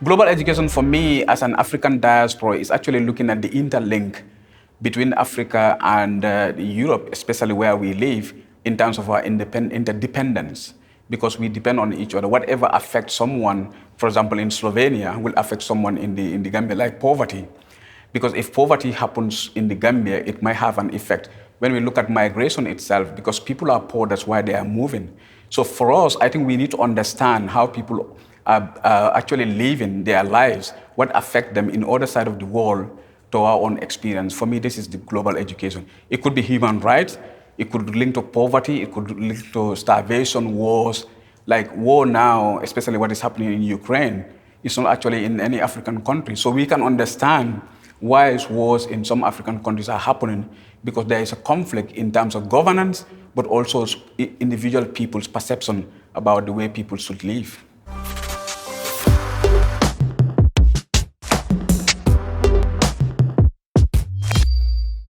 Global education for me as an African diaspora is actually looking at the interlink between Africa and Europe, especially where we live, in terms of our interdependence, because we depend on each other. Whatever affects someone, for example, in Slovenia, will affect someone in the Gambia, like poverty. Because if poverty happens in the Gambia, it might have an effect. When we look at migration itself, because people are poor, that's why they are moving. So for us, I think we need to understand how people are actually living their lives, what affects them in other side of the world to our own experience. For me, this is the global education. It could be human rights, it could link to poverty, it could link to starvation, wars. Like war now, especially what is happening in Ukraine, is not actually in any African country. So we can understand why wars in some African countries are happening, because there is a conflict in terms of governance, but also individual people's perception about the way people should live.